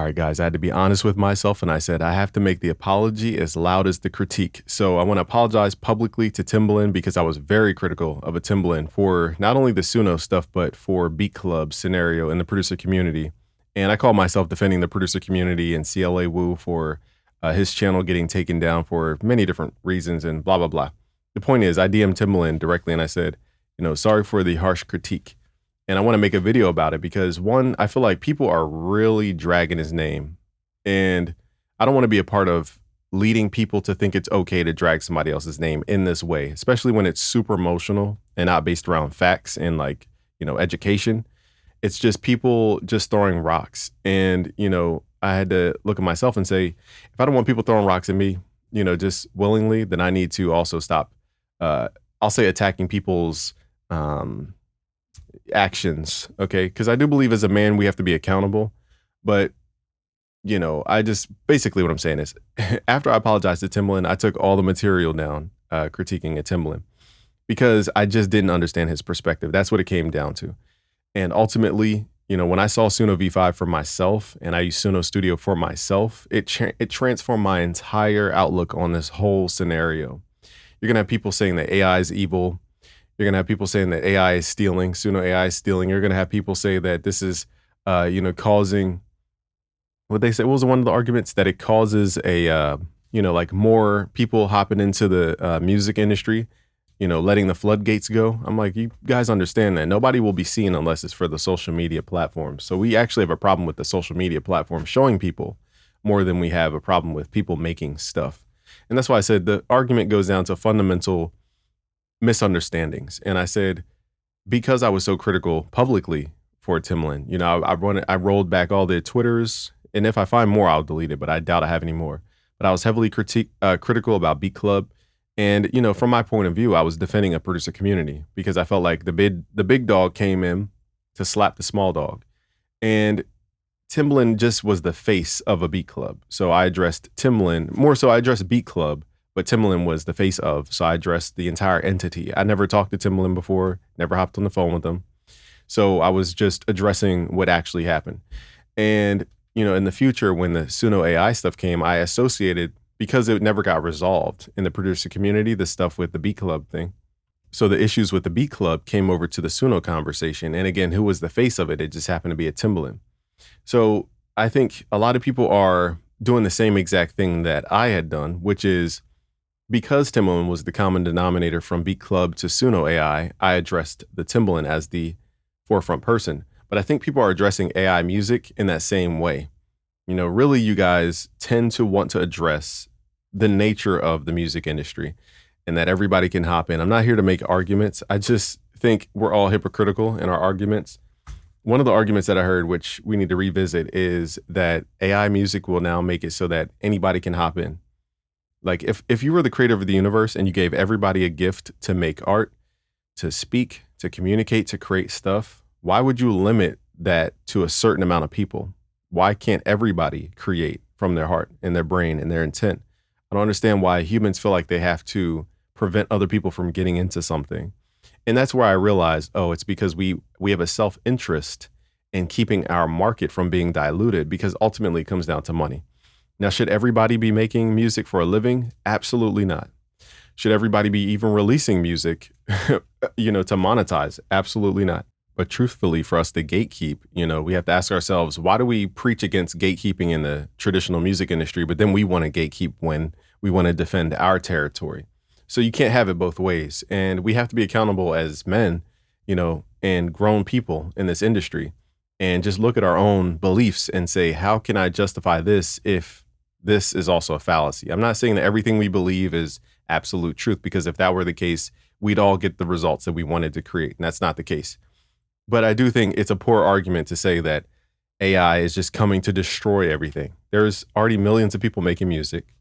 All right, guys, I had to be honest with myself and I said, I have to make the apology as loud as the critique. So I want to apologize publicly to Timbaland because I was very critical of a Timbaland for not only the Suno stuff, but for Beat Club scenario in the producer community. And I call myself defending the producer community and CLA Wu for his channel getting taken down for many different reasons and blah, blah, blah. The point is, I DM'd Timbaland directly and I said, sorry for the harsh critique. And I want to make a video about it because one, I feel like people are really dragging his name. And I don't want to be a part of leading people to think it's okay to drag somebody else's name in this way, especially when it's super emotional and not based around facts and education. It's just people just throwing rocks. And, I had to look at myself and say, if I don't want people throwing rocks at me, just willingly, then I need to also stop, I'll say attacking people's, actions, okay? Because I do believe as a man we have to be accountable, but I just basically what I'm saying is after I apologized to Timbaland, I took all the material down critiquing a Timbaland because I just didn't understand his perspective. That's what it came down to. And ultimately, when I saw Suno V5 for myself and I used Suno Studio for myself, it transformed my entire outlook on this whole scenario. You're gonna have people saying that AI is evil. You're going to have people saying that AI is stealing, Suno AI is stealing. You're going to have people say that this is, causing, what they say, what was one of the arguments? That it causes a, more people hopping into the music industry, letting the floodgates go. I'm like, you guys understand that nobody will be seen unless it's for the social media platforms. So we actually have a problem with the social media platform showing people more than we have a problem with people making stuff. And that's why I said the argument goes down to fundamental misunderstandings. And I said, because I was so critical publicly for Timbaland, I rolled back all their Twitters, and if I find more, I'll delete it, but I doubt I have any more. But I was heavily critical about Beat Club. And, from my point of view, I was defending a producer community because I felt like the big dog came in to slap the small dog. And Timbaland just was the face of a Beat Club. So I addressed Timbaland, more so I addressed Beat Club, but Timbaland was the face of, so I addressed the entire entity. I never talked to Timbaland before, never hopped on the phone with him. So I was just addressing what actually happened. And, in the future, when the Suno AI stuff came, I associated, because it never got resolved in the producer community, the stuff with the Beat Club thing. So the issues with the Beat Club came over to the Suno conversation. And again, who was the face of it? It just happened to be a Timbaland. So I think a lot of people are doing the same exact thing that I had done, which is, because Timbaland was the common denominator from Beat Club to Suno AI, I addressed the Timbaland as the forefront person. But I think people are addressing AI music in that same way. Really, you guys tend to want to address the nature of the music industry and that everybody can hop in. I'm not here to make arguments. I just think we're all hypocritical in our arguments. One of the arguments that I heard, which we need to revisit, is that AI music will now make it so that anybody can hop in. Like if you were the creator of the universe and you gave everybody a gift to make art, to speak, to communicate, to create stuff, why would you limit that to a certain amount of people? Why can't everybody create from their heart and their brain and their intent? I don't understand why humans feel like they have to prevent other people from getting into something. And that's where I realized, it's because we have a self-interest in keeping our market from being diluted, because ultimately it comes down to money. Now, should everybody be making music for a living? Absolutely not. Should everybody be even releasing music, to monetize? Absolutely not. But truthfully, for us to gatekeep, we have to ask ourselves, why do we preach against gatekeeping in the traditional music industry, but then we want to gatekeep when we want to defend our territory? So you can't have it both ways. And we have to be accountable as men, and grown people in this industry, and just look at our own beliefs and say, how can I justify this if this is also a fallacy? I'm not saying that everything we believe is absolute truth, because if that were the case, we'd all get the results that we wanted to create. And that's not the case. But I do think it's a poor argument to say that AI is just coming to destroy everything. There's already millions of people making music.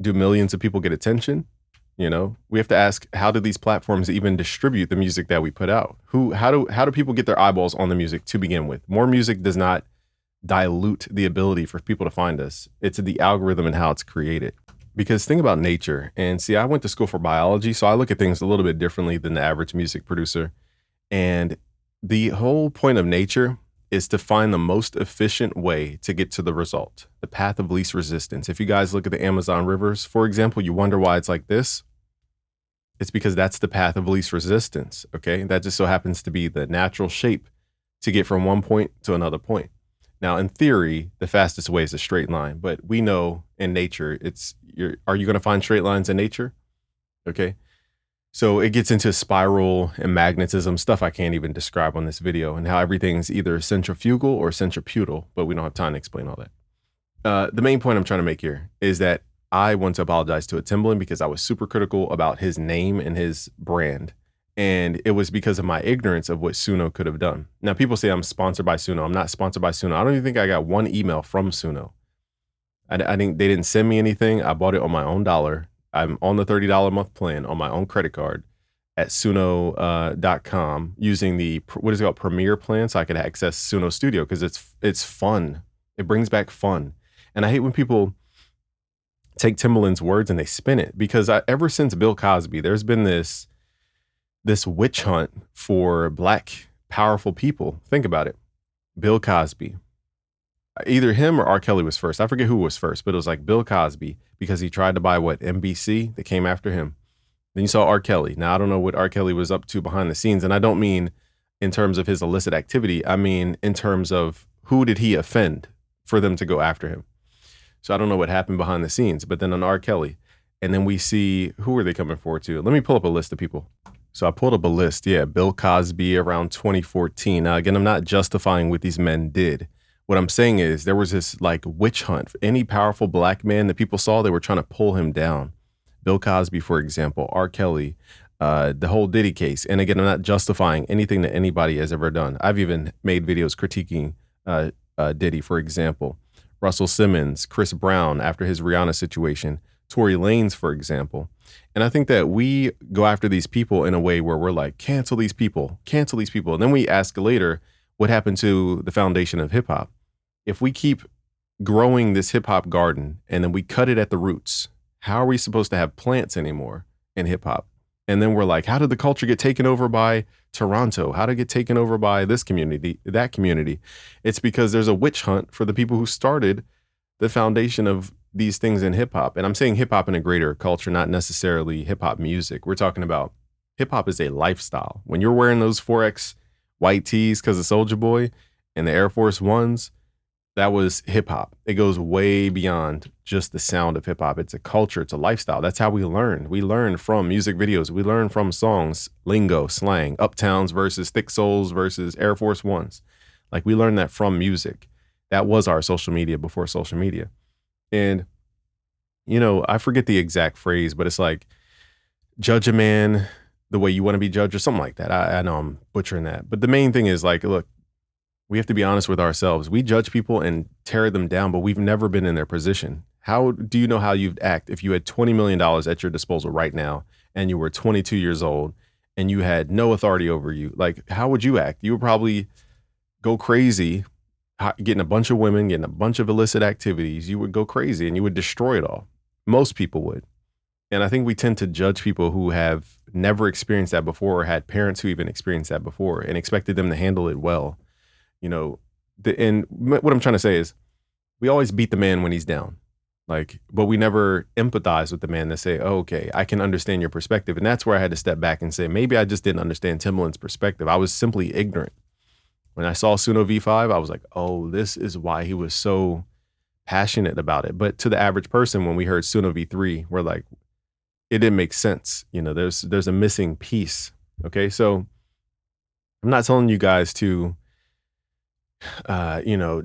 Do millions of people get attention? We have to ask, how do these platforms even distribute the music that we put out? How do people get their eyeballs on the music to begin with? More music does not dilute the ability for people to find us. It's the algorithm and how it's created. Because think about nature. And see, I went to school for biology, so I look at things a little bit differently than the average music producer. And the whole point of nature is to find the most efficient way to get to the result, the path of least resistance. If you guys look at the Amazon rivers, for example, you wonder why it's like this. It's because that's the path of least resistance, okay? That just so happens to be the natural shape to get from one point to another point. Now, in theory, the fastest way is a straight line, but we know in nature, are you going to find straight lines in nature? Okay. So it gets into spiral and magnetism, stuff I can't even describe on this video, and how everything's either centrifugal or centripetal, but we don't have time to explain all that. The main point I'm trying to make here is that I want to apologize to a Timberland because I was super critical about his name and his brand. And it was because of my ignorance of what Suno could have done. Now, people say I'm sponsored by Suno. I'm not sponsored by Suno. I don't even think I got one email from Suno. I think they didn't send me anything. I bought it on my own dollar. I'm on the $30 a month plan on my own credit card at suno.com using the, what is it called, Premier plan, so I could access Suno Studio because it's fun. It brings back fun. And I hate when people take Timbaland's words and they spin it, because ever since Bill Cosby, there's been this witch hunt for Black powerful people. Think about it. Bill Cosby. Either him or R. Kelly was first. I forget who was first, but it was like Bill Cosby because he tried to buy NBC? They came after him. Then you saw R. Kelly. Now, I don't know what R. Kelly was up to behind the scenes. And I don't mean in terms of his illicit activity. I mean in terms of who did he offend for them to go after him. So I don't know what happened behind the scenes. But then on R. Kelly, and then we see, who are they coming forward to? Let me pull up a list of people. So I pulled up a list. Yeah, Bill Cosby around 2014. Now, again, I'm not justifying what these men did. What I'm saying is there was this like witch hunt. Any powerful Black man that people saw, they were trying to pull him down. Bill Cosby, for example, R. Kelly, the whole Diddy case. And again, I'm not justifying anything that anybody has ever done. I've even made videos critiquing Diddy, for example. Russell Simmons, Chris Brown after his Rihanna situation, Tory Lanez, for example. And I think that we go after these people in a way where we're like, cancel these people. And then we ask later, what happened to the foundation of hip hop? If we keep growing this hip hop garden and then we cut it at the roots, how are we supposed to have plants anymore in hip hop? And then we're like, how did the culture get taken over by Toronto? How did it get taken over by this community, that community? It's because there's a witch hunt for the people who started the foundation of these things in hip hop. And I'm saying hip hop in a greater culture, not necessarily hip hop music. We're talking about hip hop is a lifestyle. When you're wearing those 4X white tees because of Soulja Boy and the Air Force Ones, that was hip hop. It goes way beyond just the sound of hip hop. It's a culture. It's a lifestyle. That's how we learn. We learn from music videos. We learn from songs, lingo, slang, Uptowns versus Thick Souls versus Air Force Ones. Like, we learned that from music. That was our social media before social media. And, you know, I forget the exact phrase, but it's like, judge a man the way you want to be judged or something like that. I know I'm butchering that. But the main thing is, like, look, we have to be honest with ourselves. We judge people and tear them down, but we've never been in their position. How do you know how you'd act if you had $20 million at your disposal right now and you were 22 years old and you had no authority over you? Like, how would you act? You would probably go crazy, getting a bunch of women, getting a bunch of illicit activities. You would go crazy and you would destroy it all. Most people would. And I think we tend to judge people who have never experienced that before or had parents who even experienced that before and expected them to handle it well. You know, and what I'm trying to say is we always beat the man when he's down, like, but we never empathize with the man to say, oh, okay, I can understand your perspective. And that's where I had to step back and say, maybe I just didn't understand Timbaland's perspective. I was simply ignorant. When I saw Suno V5, I was like, oh, this is why he was so passionate about it. But to the average person, when we heard Suno V3, we're like, it didn't make sense. You know, there's a missing piece. Okay. So I'm not telling you guys to,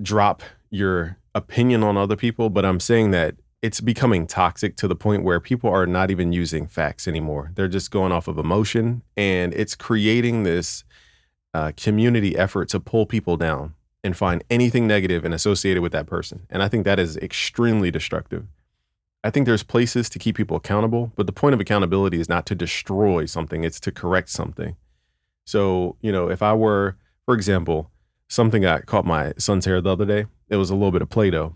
drop your opinion on other people, but I'm saying that it's becoming toxic to the point where people are not even using facts anymore. They're just going off of emotion, and it's creating this community effort to pull people down and find anything negative and associated with that person. And I think that is extremely destructive. I think there's places to keep people accountable, but the point of accountability is not to destroy something, it's to correct something. So, you know, if I were, for example, something got caught my son's hair the other day. It was a little bit of Play-Doh.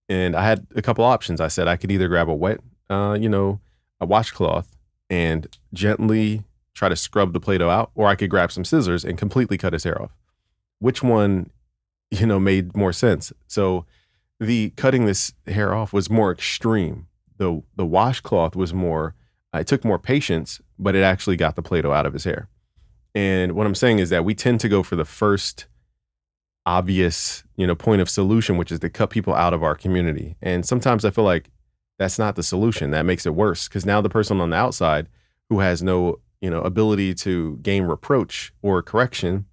And I had a couple options. I said I could either grab a wet, a washcloth and gently try to scrub the Play-Doh out, or I could grab some scissors and completely cut his hair off. Which one made more sense. So the cutting this hair off was more extreme. The washcloth was more, it took more patience, but it actually got the Play-Doh out of his hair. And what I'm saying is that we tend to go for the first obvious, point of solution, which is to cut people out of our community. And sometimes I feel like that's not the solution. That makes it worse, because now the person on the outside who has no, ability to gain reproach or correction,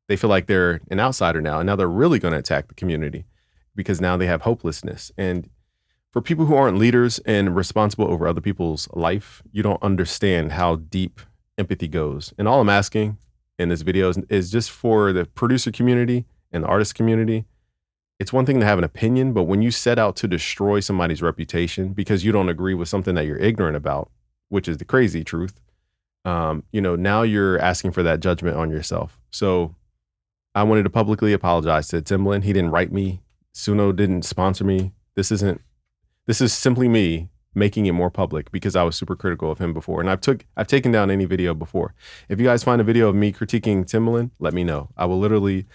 they feel like they're an outsider now. And now they're really going to attack the community because now they have hopelessness. And for people who aren't leaders and responsible over other people's life, you don't understand how deep empathy goes. And all I'm asking in this video is just for the producer community and the artist community. It's one thing to have an opinion, but when you set out to destroy somebody's reputation because you don't agree with something that you're ignorant about, which is the crazy truth, now you're asking for that judgment on yourself. So I wanted to publicly apologize to Timbaland. He didn't write me. Suno didn't sponsor me. This is simply me making it more public because I was super critical of him before. And I've taken down any video before. If you guys find a video of me critiquing Timbaland, let me know. I will literally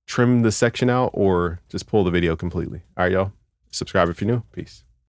trim the section out or just pull the video completely. All right, y'all. Subscribe if you're new. Peace.